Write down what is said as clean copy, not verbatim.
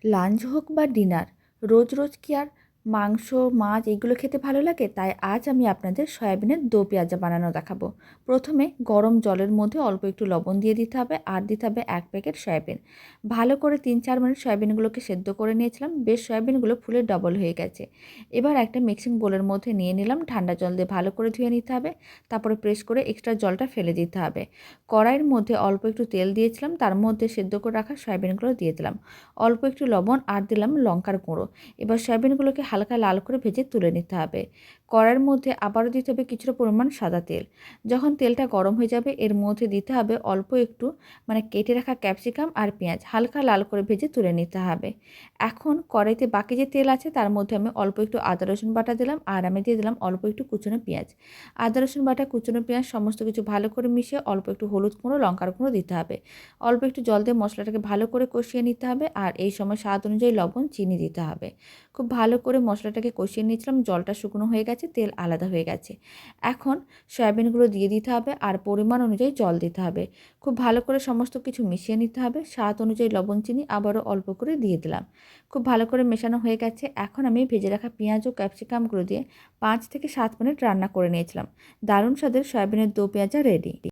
Lunch হোক বা dinner, রোজ রোজ কি আর মাংস মাছ এগুলো খেতে ভালো লাগে? তাই আজ আমি আপনাদের সয়াবিনের দো পেঁয়াজা বানানো দেখাবো। প্রথমে গরম জলের মধ্যে অল্প একটু লবণ দিয়ে দিতে হবে আর দিতে হবে 1 প্যাকেট সয়াবিন। ভালো করে 3-4 মিনিট সয়াবিনগুলোকে সেদ্ধ করে নিয়েছিলাম, বেশ সয়াবিনগুলো ফুলে ডবল হয়ে গেছে। এবার একটা মিক্সিং বোলের মধ্যে নিয়ে নিলাম, ঠান্ডা জল দিয়ে ভালো করে ধুয়ে নিতে হবে, তারপরে প্রেস করে এক্সট্রা জলটা ফেলে দিতে হবে। কড়াইয়ের মধ্যে অল্প একটু তেল দিয়েছিলাম, তার মধ্যে সেদ্ধ করে রাখা সয়াবিনগুলো দিয়ে দিলাম, অল্প একটু লবণ আর দিলাম লঙ্কার গুঁড়ো। এবার সয়াবিনগুলোকে হালকা লাল করে ভেজে তুলে নিতে হবে। কড়াইয়ের মধ্যে আবারও দিতে হবে কিছুটা পরিমাণ সাদা তেল। যখন তেলটা গরম হয়ে যাবে এর মধ্যে দিতে হবে অল্প একটু কেটে রাখা ক্যাপসিকাম আর পেঁয়াজ, হালকা লাল করে ভেজে তুলে নিতে হবে। এখন কড়াইতে বাকি যে তেল আছে তার মধ্যে আমি অল্প একটু আদা রসুন বাটা দিলাম আর আমি দিয়ে দিলাম অল্প একটু কুচনো পেঁয়াজ। আদা রসুন বাটা, কুচনো পেঁয়াজ সমস্ত কিছু ভালো করে মিশিয়ে অল্প একটু হলুদ গুঁড়ো, লঙ্কার গুঁড়ো দিতে হবে। অল্প একটু জল দিয়ে মশলাটাকে ভালো করে কষিয়ে নিতে হবে আর এই সময় স্বাদ অনুযায়ী লবণ, চিনি দিতে হবে। খুব ভালো করে মশলাটাকে কষিয়ে নিয়েছিলাম, জলটা শুকনো হয়ে গেছে, তেল আলাদা হয়ে গেছে। এখন সয়াবিনগুলো দিয়ে দিতে হবে আর পরিমাণ অনুযায়ী জল দিতে হবে। খুব ভালো করে সমস্ত কিছু মিশিয়ে নিতে হবে, স্বাদ অনুযায়ী লবণ, চিনি আবারও অল্প করে দিয়ে দিলাম। খুব ভালো করে মেশানো হয়ে গেছে। এখন আমি ভেজে রাখা পেঁয়াজ ও ক্যাপসিকামগুলো দিয়ে 5 থেকে 7 মিনিট রান্না করে নিয়েছিলাম। দারুণ স্বাদের সয়াবিনের দো পেঁয়াজা রেডি।